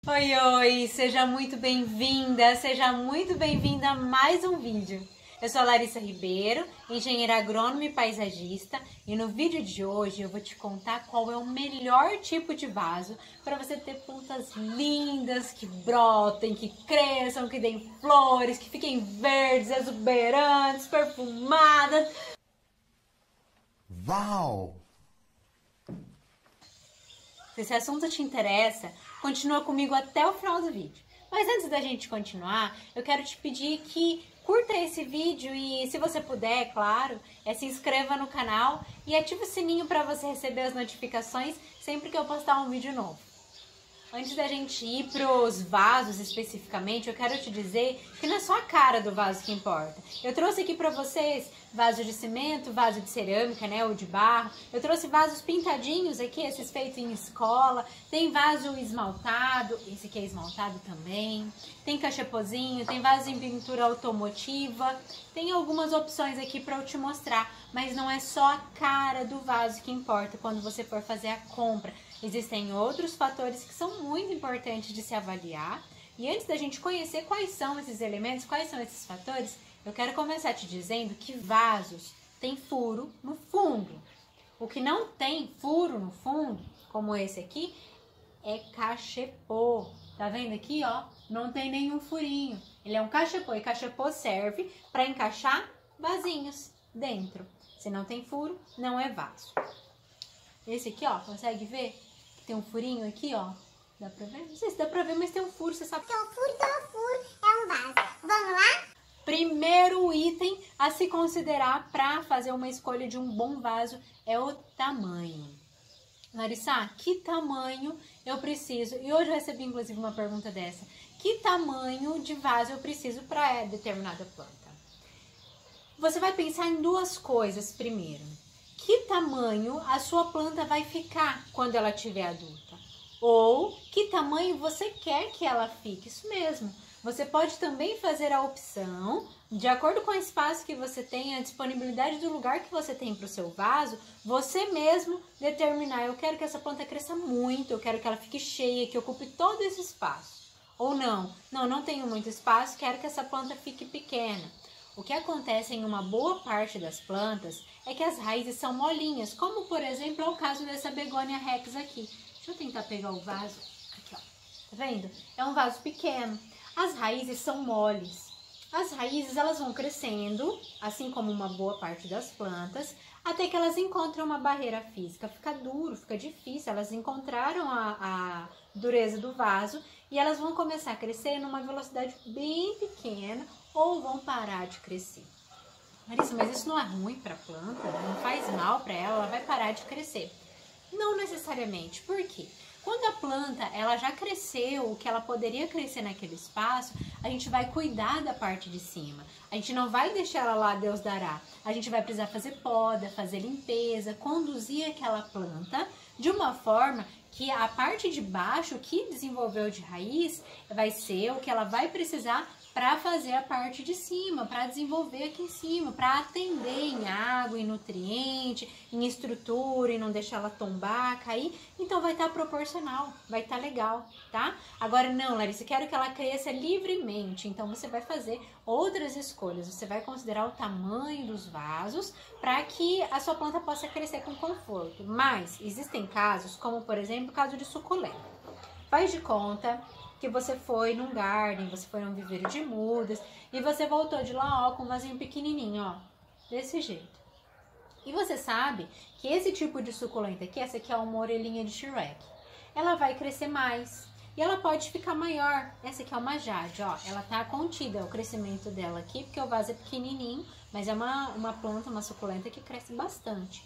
Oi, oi! Seja muito bem-vinda a mais um vídeo. Eu sou a Larissa Ribeiro, engenheira agrônoma e paisagista, e no vídeo de hoje eu vou te contar qual é o melhor tipo de vaso para você ter plantas lindas, que brotem, que cresçam, que deem flores, que fiquem verdes, exuberantes, perfumadas. Uau! Se esse assunto te interessa, continua comigo até o final do vídeo. Mas antes da gente continuar, eu quero te pedir que curta esse vídeo e, se você puder, claro, se inscreva no canal e ative o sininho para você receber as notificações sempre que eu postar um vídeo novo. Antes da gente ir para os vasos especificamente, eu quero te dizer que não é só a cara do vaso que importa. Eu trouxe aqui para vocês vaso de cimento, vaso de cerâmica, né, ou de barro. Eu trouxe vasos pintadinhos aqui, esses feitos em escola. Tem vaso esmaltado, esse aqui é esmaltado também. Tem cachepozinho, tem vaso em pintura automotiva. Tem algumas opções aqui para eu te mostrar, mas não é só a cara do vaso que importa quando você for fazer a compra. Existem outros fatores que são muito importantes de se avaliar. E antes da gente conhecer quais são esses elementos, quais são esses fatores, eu quero começar te dizendo que vasos têm furo no fundo. O que não tem furo no fundo, como esse aqui, é cachepô. Tá vendo aqui, ó? Não tem nenhum furinho. Ele é um cachepô e cachepô serve para encaixar vasinhos dentro. Se não tem furo, não é vaso. Esse aqui, ó, consegue ver? Tem um furinho aqui, ó. Dá pra ver? Não sei se dá pra ver, mas tem um furo, você sabe. Tem um furo, é um vaso. Vamos lá? Primeiro item a se considerar para fazer uma escolha de um bom vaso é o tamanho. Larissa, que tamanho eu preciso? E hoje eu recebi inclusive uma pergunta dessa. Que tamanho de vaso eu preciso para determinada planta? Você vai pensar em duas coisas primeiro. Que tamanho a sua planta vai ficar quando ela estiver adulta? Ou que tamanho você quer que ela fique? Isso mesmo. Você pode também fazer a opção, de acordo com o espaço que você tem, a disponibilidade do lugar que você tem para o seu vaso, você mesmo determinar, eu quero que essa planta cresça muito, eu quero que ela fique cheia, que ocupe todo esse espaço. Ou não tenho muito espaço, quero que essa planta fique pequena. O que acontece em uma boa parte das plantas é que as raízes são molinhas, como por exemplo é o caso dessa Begonia Rex aqui. Deixa eu tentar pegar o vaso. Aqui, ó. Tá vendo? É um vaso pequeno. As raízes são moles. As raízes elas vão crescendo, assim como uma boa parte das plantas, até que elas encontram uma barreira física. Fica duro, fica difícil. Elas encontraram a dureza do vaso e elas vão começar a crescer numa velocidade bem pequena ou vão parar de crescer. Larissa, mas isso não é ruim para a planta? Não faz mal para ela? Ela vai parar de crescer? Não necessariamente. Por quê? Quando a planta ela já cresceu o que ela poderia crescer naquele espaço, a gente vai cuidar da parte de cima. A gente não vai deixar ela lá, Deus dará. A gente vai precisar fazer poda, fazer limpeza, conduzir aquela planta de uma forma que a parte de baixo, que desenvolveu de raiz, vai ser o que ela vai precisar para fazer a parte de cima, para desenvolver aqui em cima, para atender em água, em nutriente, em estrutura, e não deixar ela tombar, cair. Então vai estar proporcional, vai estar legal, tá? Agora não, Larissa, quero que ela cresça livremente, então você vai fazer outras escolhas. Você vai considerar o tamanho dos vasos para que a sua planta possa crescer com conforto. Mas existem casos, como por exemplo o caso de suculenta. Faz de conta que você foi num garden, você foi num viveiro de mudas e você voltou de lá, ó, com um vasinho pequenininho, ó, desse jeito. E você sabe que esse tipo de suculenta aqui, essa aqui é uma orelhinha de Shrek, ela vai crescer mais e ela pode ficar maior. Essa aqui é uma jade, ó, ela tá contida, o crescimento dela aqui, porque o vaso é pequenininho, mas é uma planta, uma suculenta que cresce bastante.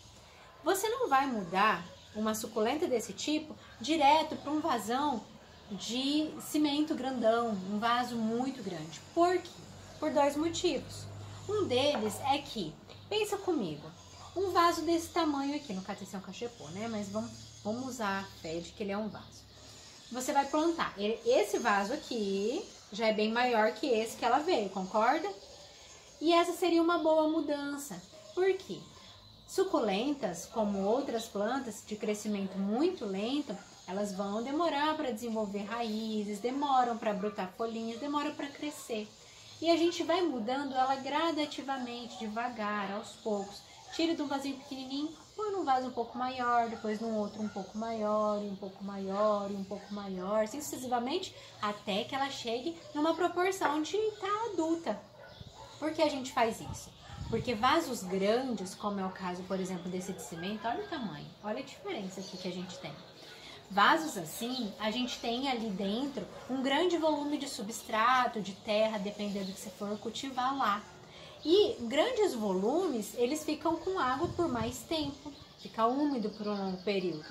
Você não vai mudar uma suculenta desse tipo direto para um vasão de cimento grandão, um vaso muito grande. Por quê? Por dois motivos. Um deles é que, pensa comigo, um vaso desse tamanho aqui, no caso esse é um cachepô, né? Mas vamos usar a fé de que ele é um vaso. Você vai plantar. Esse vaso aqui já é bem maior que esse que ela veio, concorda? E essa seria uma boa mudança. Por quê? Suculentas, como outras plantas de crescimento muito lento, Elas vão demorar para desenvolver raízes, demoram para brotar folhinhas, demoram para crescer. E a gente vai mudando ela gradativamente, devagar, aos poucos. Tira de um vasinho pequenininho, põe num vaso um pouco maior, depois num outro um pouco maior, e um pouco maior, e um pouco maior, assim sucessivamente, até que ela chegue numa proporção de estar adulta. Por que a gente faz isso? Porque vasos grandes, como é o caso, por exemplo, desse de cimento, olha o tamanho, olha a diferença aqui que a gente tem. Vasos assim, a gente tem ali dentro um grande volume de substrato, de terra, dependendo do que você for cultivar lá. E grandes volumes, eles ficam com água por mais tempo, fica úmido por um período.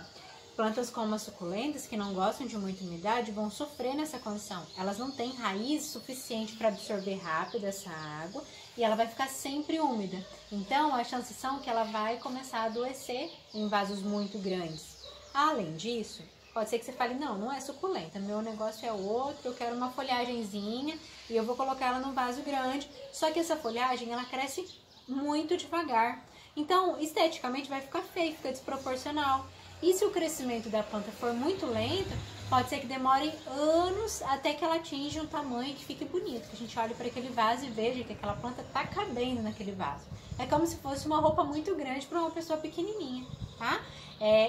Plantas como as suculentas, que não gostam de muita umidade, vão sofrer nessa condição. Elas não têm raiz suficiente para absorver rápido essa água e ela vai ficar sempre úmida. Então, as chances são que ela vai começar a adoecer em vasos muito grandes. Além disso, pode ser que você fale, não é suculenta, meu negócio é outro, eu quero uma folhagenzinha e eu vou colocar ela num vaso grande. Só que essa folhagem, ela cresce muito devagar. Então, esteticamente vai ficar feio, fica desproporcional. E se o crescimento da planta for muito lento, pode ser que demore anos até que ela atinja um tamanho que fique bonito. Que a gente olhe para aquele vaso e veja que aquela planta está cabendo naquele vaso. É como se fosse uma roupa muito grande para uma pessoa pequenininha, tá?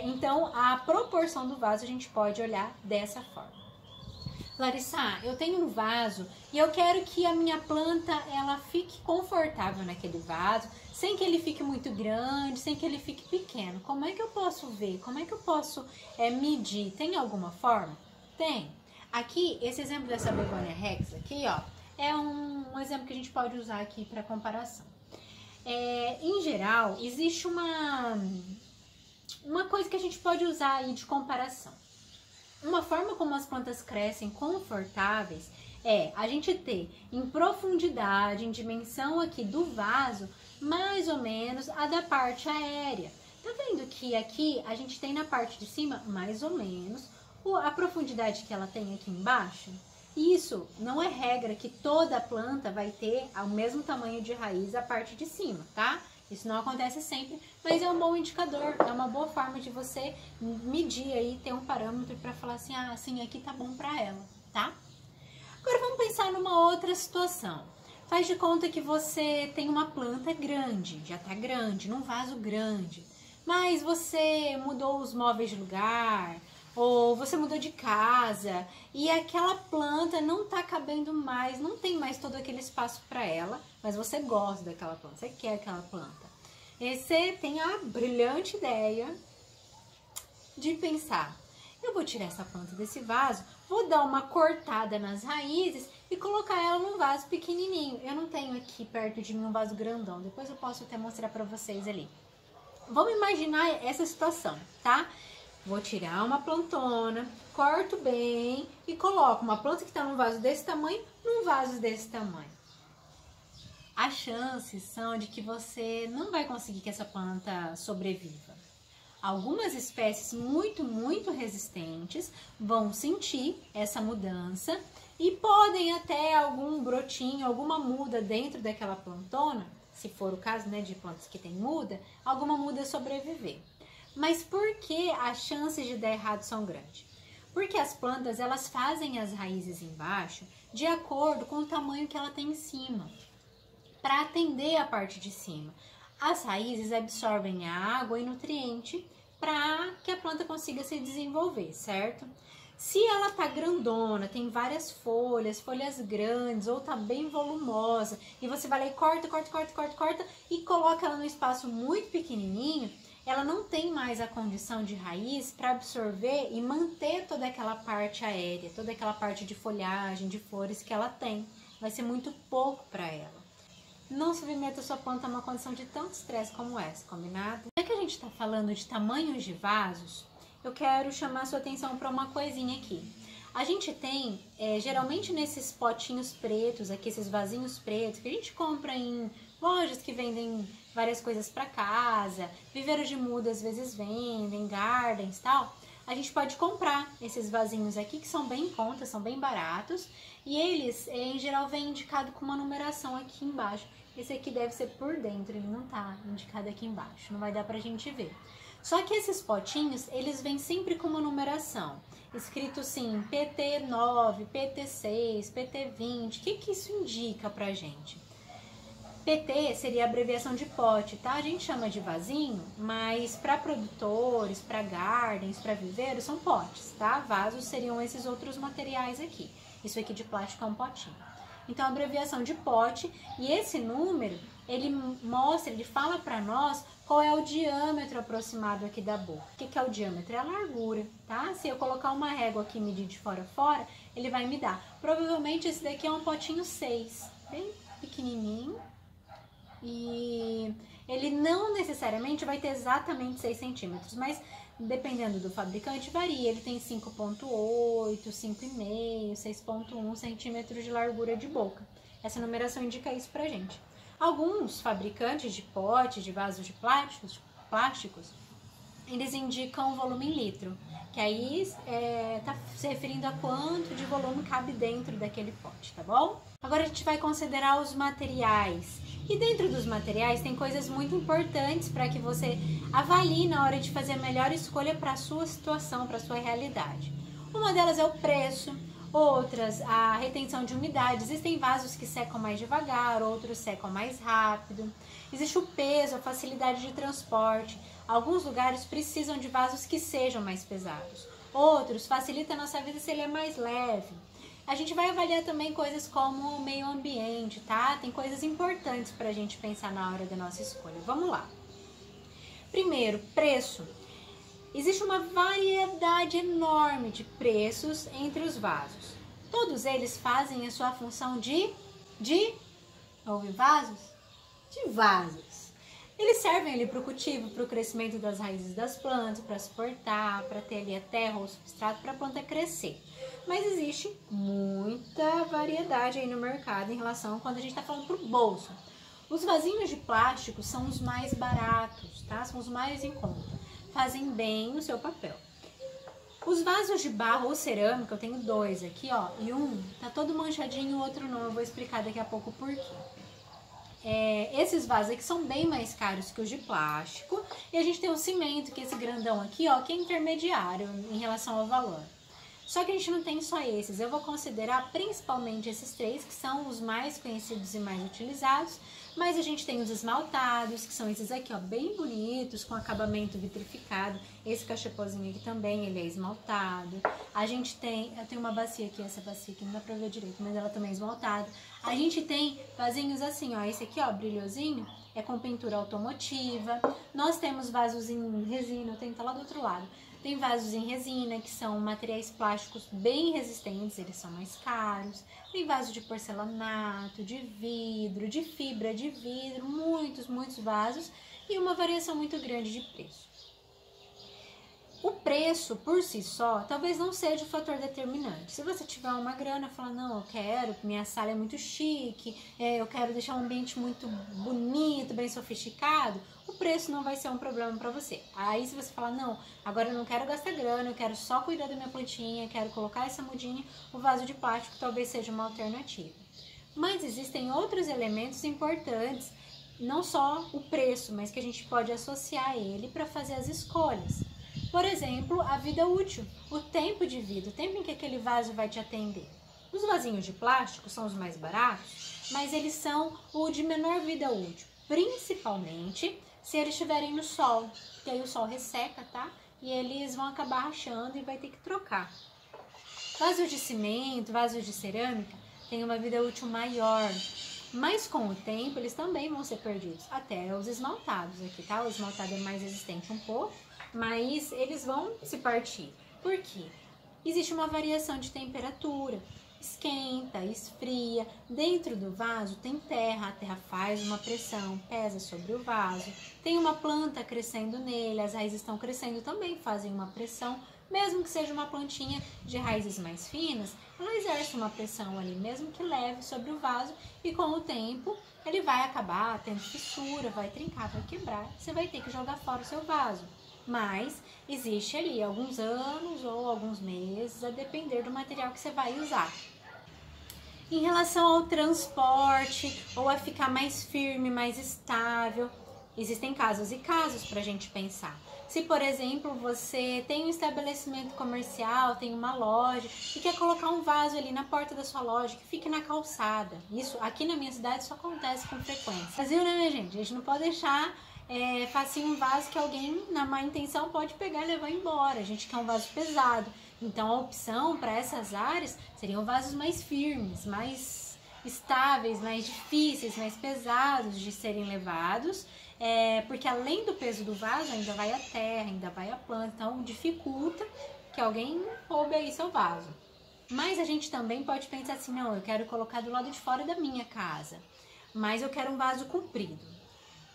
Então, a proporção do vaso a gente pode olhar dessa forma. Larissa, eu tenho um vaso e eu quero que a minha planta ela fique confortável naquele vaso, sem que ele fique muito grande, sem que ele fique pequeno. Como é que eu posso ver? Como é que eu posso medir? Tem alguma forma? Tem. Aqui, esse exemplo dessa Begonia rex aqui, ó, é um exemplo que a gente pode usar aqui para comparação. Em geral, existe uma coisa que a gente pode usar aí de comparação. Uma forma como as plantas crescem confortáveis é a gente ter em profundidade, em dimensão aqui do vaso, mais ou menos a da parte aérea. Tá vendo que aqui a gente tem na parte de cima, mais ou menos, a profundidade que ela tem aqui embaixo? Isso não é regra que toda planta vai ter o mesmo tamanho de raiz a parte de cima, tá? Isso não acontece sempre, mas é um bom indicador, é uma boa forma de você medir aí, ter um parâmetro para falar assim, assim, aqui tá bom para ela, tá? Agora vamos pensar numa outra situação. Faz de conta que você tem uma planta grande, já tá grande, num vaso grande, mas você mudou os móveis de lugar, ou você mudou de casa e aquela planta não tá cabendo mais, não tem mais todo aquele espaço para ela, mas você gosta daquela planta, você quer aquela planta. E você tem a brilhante ideia de pensar, eu vou tirar essa planta desse vaso, vou dar uma cortada nas raízes e colocar ela num vaso pequenininho. Eu não tenho aqui perto de mim um vaso grandão, depois eu posso até mostrar para vocês ali. Vamos imaginar essa situação, tá? Vou tirar uma plantona, corto bem e coloco uma planta que está num vaso desse tamanho, num vaso desse tamanho. As chances são de que você não vai conseguir que essa planta sobreviva. Algumas espécies muito resistentes vão sentir essa mudança e podem até algum brotinho, alguma muda dentro daquela plantona, se for o caso, né, de plantas que tem muda, alguma muda sobreviver. Mas por que as chances de dar errado são grandes? Porque as plantas elas fazem as raízes embaixo de acordo com o tamanho que ela tem em cima, para atender a parte de cima. As raízes absorvem a água e nutriente para que a planta consiga se desenvolver, certo? Se ela tá grandona, tem várias folhas grandes, ou tá bem volumosa, e você vai lá e corta e coloca ela num espaço muito pequenininho, ela não tem mais a condição de raiz para absorver e manter toda aquela parte aérea, toda aquela parte de folhagem, de flores que ela tem. Vai ser muito pouco para ela. Não submeta sua planta a uma condição de tanto estresse como essa, combinado? Já que a gente está falando de tamanhos de vasos, eu quero chamar sua atenção para uma coisinha aqui. A gente tem, geralmente nesses potinhos pretos, aqui esses vasinhos pretos, que a gente compra em lojas que vendem várias coisas para casa, viveiros de muda às vezes vendem, gardens e tal. A gente pode comprar esses vasinhos aqui que são bem em conta, são bem baratos. E eles, em geral, vem indicado com uma numeração aqui embaixo. Esse aqui deve ser por dentro, ele não tá indicado aqui embaixo, não vai dar pra gente ver. Só que esses potinhos, eles vêm sempre com uma numeração. Escrito assim, PT9, PT6, PT20. O que isso indica pra gente? PT seria a abreviação de pote, tá? A gente chama de vasinho, mas para produtores, para gardens, para viveiros, são potes, tá? Vasos seriam esses outros materiais aqui. Isso aqui de plástico é um potinho. Então, a abreviação de pote, e esse número, ele mostra, ele fala para nós qual é o diâmetro aproximado aqui da boca. O que é o diâmetro? É a largura, tá? Se eu colocar uma régua aqui e medir de fora a fora, ele vai me dar. Provavelmente esse daqui é um potinho 6, bem pequenininho. E ele não necessariamente vai ter exatamente 6 centímetros, mas dependendo do fabricante varia. Ele tem 5,8, 5,5, 6,1 centímetros de largura de boca. Essa numeração indica isso pra gente. Alguns fabricantes de potes, de vasos de plásticos, eles indicam volume em litro, que aí tá se referindo a quanto de volume cabe dentro daquele pote, tá bom? Agora a gente vai considerar os materiais. E dentro dos materiais tem coisas muito importantes para que você avalie na hora de fazer a melhor escolha para a sua situação, para a sua realidade. Uma delas é o preço, outras a retenção de umidade. Existem vasos que secam mais devagar, outros secam mais rápido. Existe o peso, a facilidade de transporte. Alguns lugares precisam de vasos que sejam mais pesados. Outros facilitam a nossa vida se ele é mais leve. A gente vai avaliar também coisas como o meio ambiente, tá? Tem coisas importantes para a gente pensar na hora da nossa escolha. Vamos lá. Primeiro, preço. Existe uma variedade enorme de preços entre os vasos. Todos eles fazem a sua função de vasos? De vasos. Eles servem ali para o cultivo, para o crescimento das raízes das plantas, para suportar, para ter ali a terra ou o substrato para a planta crescer. Mas existe muita variedade aí no mercado em relação a quando a gente está falando para o bolso. Os vasinhos de plástico são os mais baratos, tá? São os mais em conta. Fazem bem o seu papel. Os vasos de barro ou cerâmica, eu tenho 2 aqui, ó, e um tá todo manchadinho, o outro não. Eu vou explicar daqui a pouco por quê. Esses vasos aqui são bem mais caros que os de plástico. E a gente tem o cimento, que é esse grandão aqui, ó, que é intermediário em relação ao valor. Só que a gente não tem só esses. Eu vou considerar principalmente esses 3, que são os mais conhecidos e mais utilizados. Mas a gente tem os esmaltados, que são esses aqui, ó, bem bonitos, com acabamento vitrificado. Esse cachepozinho aqui também, ele é esmaltado. A gente tem, eu tenho uma bacia aqui, essa bacia aqui não dá pra ver direito, mas ela também é esmaltada. A gente tem vasinhos assim, ó, esse aqui, ó, brilhosinho, é com pintura automotiva. Nós temos vasos em resina, eu tenho que estar lá do outro lado. Tem vasos em resina, que são materiais plásticos bem resistentes, eles são mais caros. Tem vasos de porcelanato, de vidro, de fibra de vidro, muitos vasos e uma variação muito grande de preço. O preço, por si só, talvez não seja o fator determinante. Se você tiver uma grana, falar, não, eu quero, minha sala é muito chique, eu quero deixar um ambiente muito bonito, bem sofisticado, o preço não vai ser um problema para você. Aí se você falar, não, agora eu não quero gastar grana, eu quero só cuidar da minha plantinha, quero colocar essa mudinha, o vaso de plástico talvez seja uma alternativa. Mas existem outros elementos importantes, não só o preço, mas que a gente pode associar a ele para fazer as escolhas. Por exemplo, a vida útil, o tempo de vida, o tempo em que aquele vaso vai te atender. Os vasinhos de plástico são os mais baratos, mas eles são o de menor vida útil, principalmente se eles estiverem no sol, porque aí o sol resseca, tá? E eles vão acabar rachando e vai ter que trocar. Vasos de cimento, vasos de cerâmica têm uma vida útil maior, mas com o tempo eles também vão ser perdidos, até os esmaltados aqui, tá? O esmaltado é mais resistente um pouco, mas eles vão se partir. Por quê? Existe uma variação de temperatura, esquenta, esfria. Dentro do vaso tem terra, a terra faz uma pressão, pesa sobre o vaso. Tem uma planta crescendo nele, as raízes estão crescendo, também fazem uma pressão. Mesmo que seja uma plantinha de raízes mais finas, ela exerce uma pressão ali, mesmo que leve sobre o vaso, e com o tempo ele vai acabar tendo fissura, vai trincar, vai quebrar, você vai ter que jogar fora o seu vaso. Mas existe ali alguns anos ou alguns meses, a depender do material que você vai usar. Em relação ao transporte ou a ficar mais firme, mais estável, existem casos e casos para a gente pensar. Se, por exemplo, você tem um estabelecimento comercial, tem uma loja e quer colocar um vaso ali na porta da sua loja que fique na calçada. Isso aqui na minha cidade isso acontece com frequência. Brasil, né, minha gente? A gente não pode deixar facinho um vaso que alguém, na má intenção, pode pegar e levar embora. A gente quer um vaso pesado. Então, a opção para essas áreas seriam vasos mais firmes, mais estáveis, mais difíceis, mais pesados de serem levados. Porque além do peso do vaso, ainda vai a terra, ainda vai a planta, então dificulta que alguém roube aí seu vaso. Mas a gente também pode pensar assim, não, eu quero colocar do lado de fora da minha casa, mas eu quero um vaso comprido.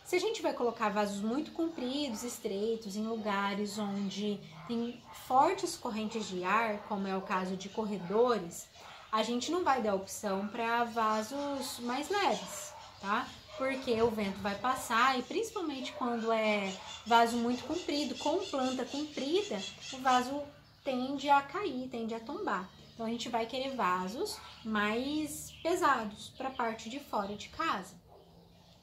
Se a gente vai colocar vasos muito compridos, estreitos, em lugares onde tem fortes correntes de ar, como é o caso de corredores, a gente não vai dar opção para vasos mais leves, tá? Porque o vento vai passar e principalmente quando é vaso muito comprido, com planta comprida, o vaso tende a cair, tende a tombar. Então a gente vai querer vasos mais pesados para a parte de fora de casa.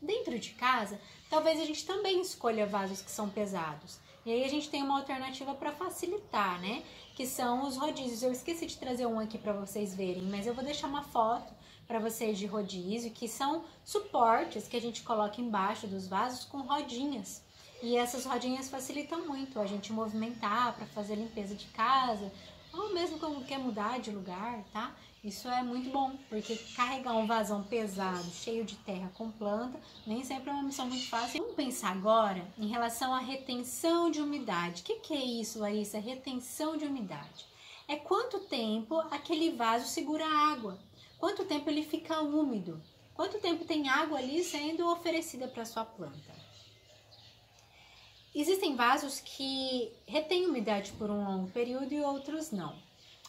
Dentro de casa, talvez a gente também escolha vasos que são pesados. E aí a gente tem uma alternativa para facilitar, né? Que são os rodízios. Eu esqueci de trazer um aqui para vocês verem, mas eu vou deixar uma foto para vocês de rodízio, que são suportes que a gente coloca embaixo dos vasos com rodinhas. E essas rodinhas facilitam muito a gente movimentar para fazer limpeza de casa, ou mesmo quando quer mudar de lugar, tá? Isso é muito bom, porque carregar um vasão pesado, cheio de terra com planta, nem sempre é uma missão muito fácil. Vamos pensar agora em relação à retenção de umidade. O que é isso, Larissa? Retenção de umidade. É quanto tempo aquele vaso segura a água. Quanto tempo ele fica úmido? Quanto tempo tem água ali sendo oferecida para sua planta? Existem vasos que retêm umidade por um longo período e outros não.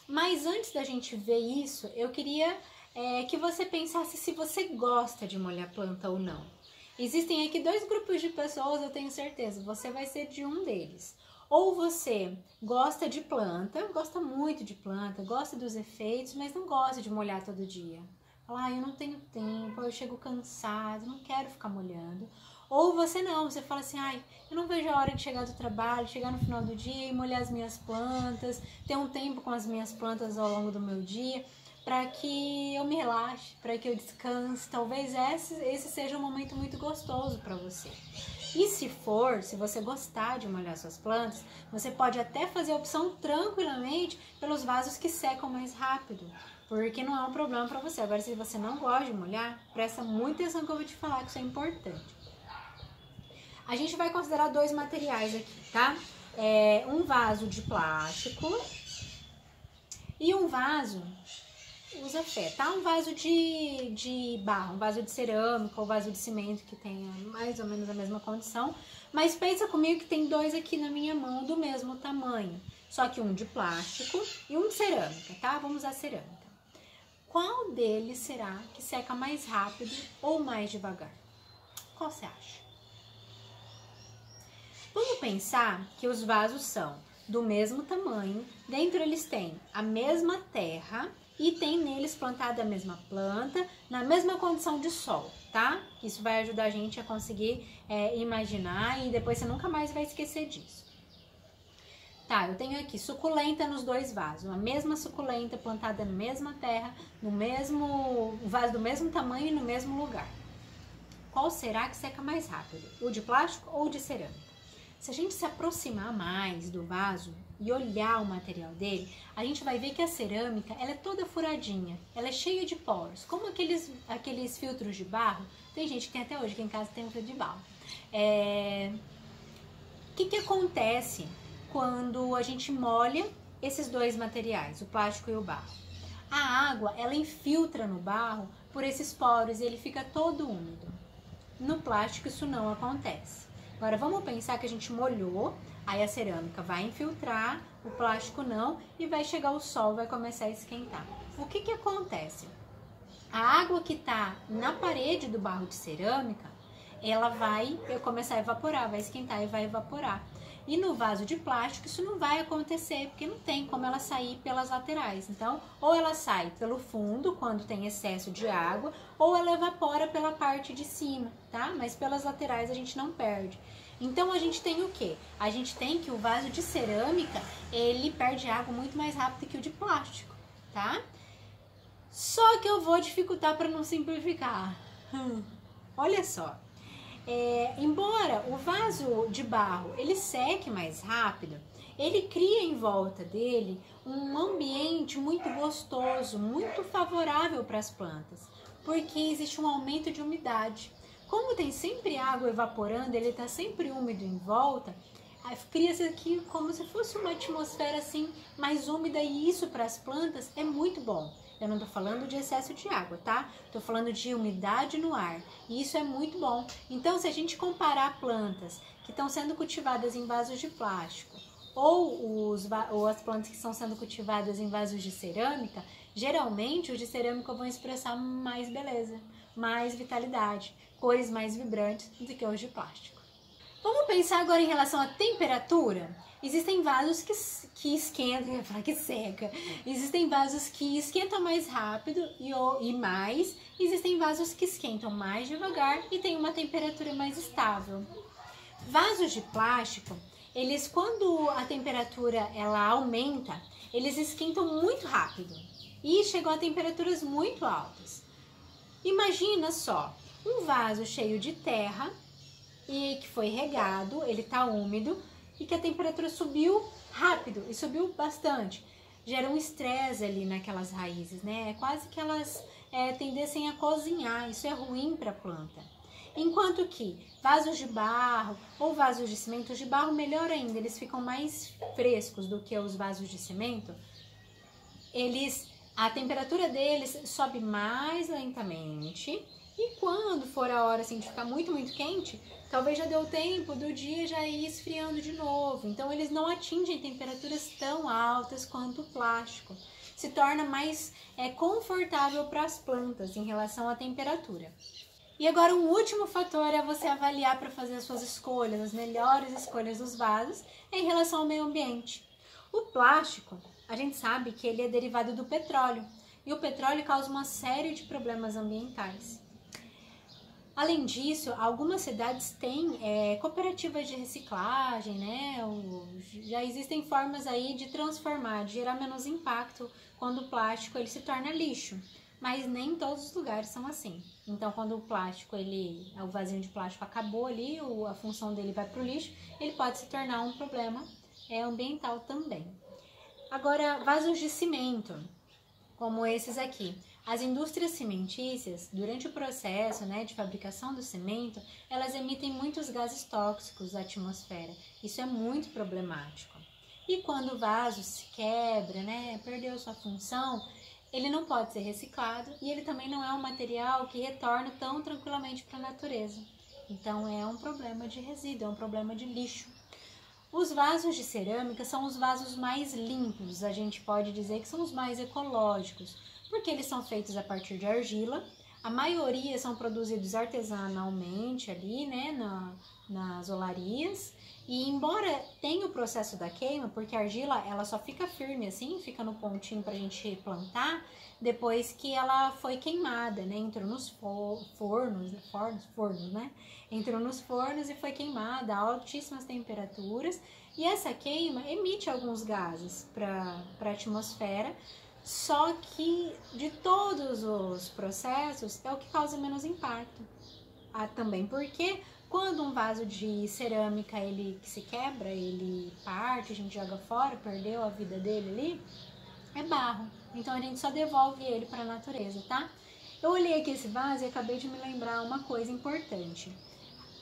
Mas antes da gente ver isso, eu queria que você pensasse se você gosta de molhar planta ou não. Existem aqui dois grupos de pessoas, eu tenho certeza, você vai ser de um deles. Ou você gosta de planta, gosta muito de planta, gosta dos efeitos, mas não gosta de molhar todo dia. Fala, eu não tenho tempo, eu chego cansado, não quero ficar molhando. Ou você não, você fala assim, eu não vejo a hora de chegar do trabalho, chegar no final do dia e molhar as minhas plantas, ter um tempo com as minhas plantas ao longo do meu dia, para que eu me relaxe, para que eu descanse. Talvez esse seja um momento muito gostoso para você. E se você gostar de molhar suas plantas, você pode até fazer a opção tranquilamente pelos vasos que secam mais rápido, porque não é um problema para você. Agora, se você não gosta de molhar, presta muita atenção que eu vou te falar, que isso é importante. A gente vai considerar dois materiais aqui, tá? Um vaso de plástico e um vaso, usa fé, tá? Um vaso de barro, um vaso de cerâmica ou vaso de cimento que tenha mais ou menos a mesma condição. Mas pensa comigo que tem dois aqui na minha mão do mesmo tamanho, só que um de plástico e um de cerâmica, tá? Vamos usar cerâmica. Qual deles será que seca mais rápido ou mais devagar? Qual você acha? Vamos pensar que os vasos são do mesmo tamanho, dentro eles têm a mesma terra e tem neles plantada a mesma planta, na mesma condição de sol, tá? Isso vai ajudar a gente a conseguir imaginar e depois você nunca mais vai esquecer disso. Tá, eu tenho aqui suculenta nos dois vasos, a mesma suculenta plantada na mesma terra, no mesmo vaso do mesmo tamanho e no mesmo lugar. Qual será que seca mais rápido? O de plástico ou o de cerâmica? Se a gente se aproximar mais do vaso e olhar o material dele, a gente vai ver que a cerâmica ela é toda furadinha, ela é cheia de poros, como aqueles filtros de barro. Tem gente que tem até hoje, que em casa tem um filtro de barro. O que acontece quando a gente molha esses dois materiais, o plástico e o barro? A água, ela infiltra no barro por esses poros e ele fica todo úmido. No plástico isso não acontece. Agora vamos pensar que a gente molhou, aí a cerâmica vai infiltrar, o plástico não, e vai chegar o sol, vai começar a esquentar. O que acontece? A água que está na parede do barro de cerâmica, ela vai começar a evaporar, vai esquentar e vai evaporar. E no vaso de plástico isso não vai acontecer, porque não tem como ela sair pelas laterais. Então, ou ela sai pelo fundo, quando tem excesso de água, ou ela evapora pela parte de cima, tá? Mas pelas laterais a gente não perde. Então a gente tem o quê? A gente tem que o vaso de cerâmica, ele perde água muito mais rápido que o de plástico, tá? Só que eu vou dificultar para não simplificar. Olha só. Embora o vaso de barro ele seque mais rápido, ele cria em volta dele um ambiente muito gostoso, muito favorável para as plantas, porque existe um aumento de umidade. Como tem sempre água evaporando, ele está sempre úmido em volta, cria-se aqui como se fosse uma atmosfera assim mais úmida, e isso para as plantas é muito bom. Eu não estou falando de excesso de água, tá? Estou falando de umidade no ar. E isso é muito bom. Então, se a gente comparar plantas que estão sendo cultivadas em vasos de plástico ou as plantas que estão sendo cultivadas em vasos de cerâmica, geralmente os de cerâmica vão expressar mais beleza, mais vitalidade, cores mais vibrantes do que os de plástico. Vamos pensar agora em relação à temperatura? Existem vasos que esquentam, eu ia falar que seca. Existem vasos que esquentam mais rápido e mais. Existem vasos que esquentam mais devagar e tem uma temperatura mais estável. Vasos de plástico, eles quando a temperatura ela aumenta, eles esquentam muito rápido e chegam a temperaturas muito altas. Imagina só, um vaso cheio de terra e que foi regado, ele está úmido, e que a temperatura subiu rápido e subiu bastante. Gera um estresse ali naquelas raízes, né? É quase que elas tendessem a cozinhar, isso é ruim para a planta. Enquanto que vasos de barro ou vasos de cimento, os de barro melhor ainda, eles ficam mais frescos do que os vasos de cimento. A temperatura deles sobe mais lentamente. E quando for a hora assim, de ficar muito, muito quente, talvez já deu tempo do dia já ir esfriando de novo. Então, eles não atingem temperaturas tão altas quanto o plástico. Se torna mais confortável para as plantas em relação à temperatura. E agora, um último fator é você avaliar para fazer as suas escolhas, as melhores escolhas dos vasos em relação ao meio ambiente. O plástico, a gente sabe que ele é derivado do petróleo. E o petróleo causa uma série de problemas ambientais. Além disso, algumas cidades têm cooperativas de reciclagem, né? Já existem formas aí de transformar, de gerar menos impacto quando o plástico ele se torna lixo. Mas nem todos os lugares são assim. Então, quando o plástico, o vasinho de plástico acabou ali, a função dele vai para o lixo, ele pode se tornar um problema ambiental também. Agora, vasos de cimento, como esses aqui. As indústrias cimentícias, durante o processo de fabricação do cimento, elas emitem muitos gases tóxicos à atmosfera. Isso é muito problemático. E quando o vaso se quebra, perdeu sua função, ele não pode ser reciclado e ele também não é um material que retorna tão tranquilamente para a natureza. Então é um problema de resíduo, é um problema de lixo. Os vasos de cerâmica são os vasos mais limpos, a gente pode dizer que são os mais ecológicos, porque eles são feitos a partir de argila. A maioria são produzidos artesanalmente ali, nas olarias. E embora tenha o processo da queima, porque a argila ela só fica firme assim, fica no pontinho para a gente plantar, depois que ela foi queimada, entrou nos fornos, entrou nos fornos e foi queimada a altíssimas temperaturas. E essa queima emite alguns gases para a atmosfera, só que de todos os processos é o que causa menos impacto. Também porque quando um vaso de cerâmica ele se quebra, ele parte, a gente joga fora, perdeu a vida dele ali, é barro. Então a gente só devolve ele para a natureza, tá? Eu olhei aqui esse vaso e acabei de me lembrar uma coisa importante.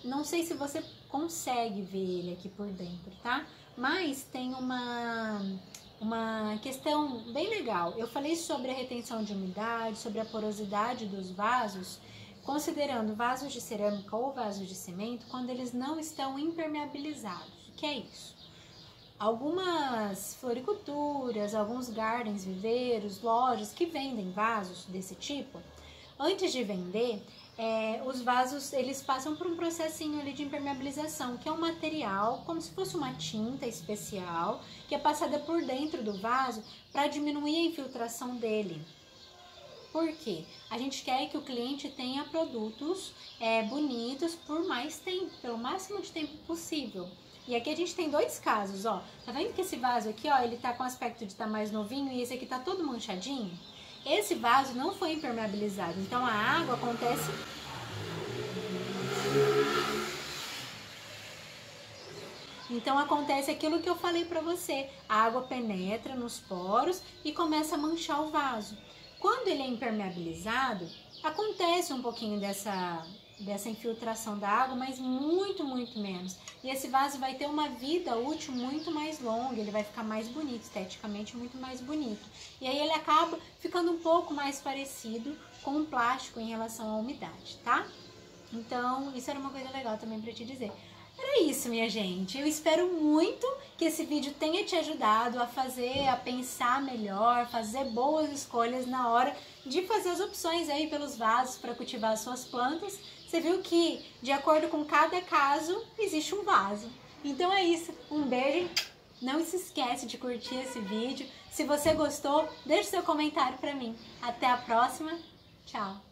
Não sei se você consegue ver ele aqui por dentro, tá? Mas tem uma questão bem legal. Eu falei sobre a retenção de umidade, sobre a porosidade dos vasos, considerando vasos de cerâmica ou vasos de cimento quando eles não estão impermeabilizados. O que é isso? Algumas floriculturas, alguns gardens, viveiros, lojas que vendem vasos desse tipo, antes de vender, os vasos eles passam por um processinho ali de impermeabilização, que é um material como se fosse uma tinta especial que é passada por dentro do vaso para diminuir a infiltração dele. Por quê? A gente quer que o cliente tenha produtos bonitos por mais tempo, pelo máximo de tempo possível. E aqui a gente tem dois casos, ó. Tá vendo que esse vaso aqui, ó, ele tá com aspecto de estar mais novinho e esse aqui tá todo manchadinho? Esse vaso não foi impermeabilizado, então a água acontece... Então acontece aquilo que eu falei pra você, a água penetra nos poros e começa a manchar o vaso. Quando ele é impermeabilizado, acontece um pouquinho dessa infiltração da água, mas muito, muito menos. E esse vaso vai ter uma vida útil muito mais longa, ele vai ficar mais bonito, esteticamente muito mais bonito. E aí ele acaba ficando um pouco mais parecido com o plástico em relação à umidade, tá? Então, isso era uma coisa legal também pra te dizer. Era isso, minha gente. Eu espero muito que esse vídeo tenha te ajudado a fazer, a pensar melhor, fazer boas escolhas na hora de fazer as opções aí pelos vasos para cultivar as suas plantas. Você viu que, de acordo com cada caso, existe um vaso. Então é isso. Um beijo. Não se esquece de curtir esse vídeo. Se você gostou, deixe seu comentário para mim. Até a próxima. Tchau.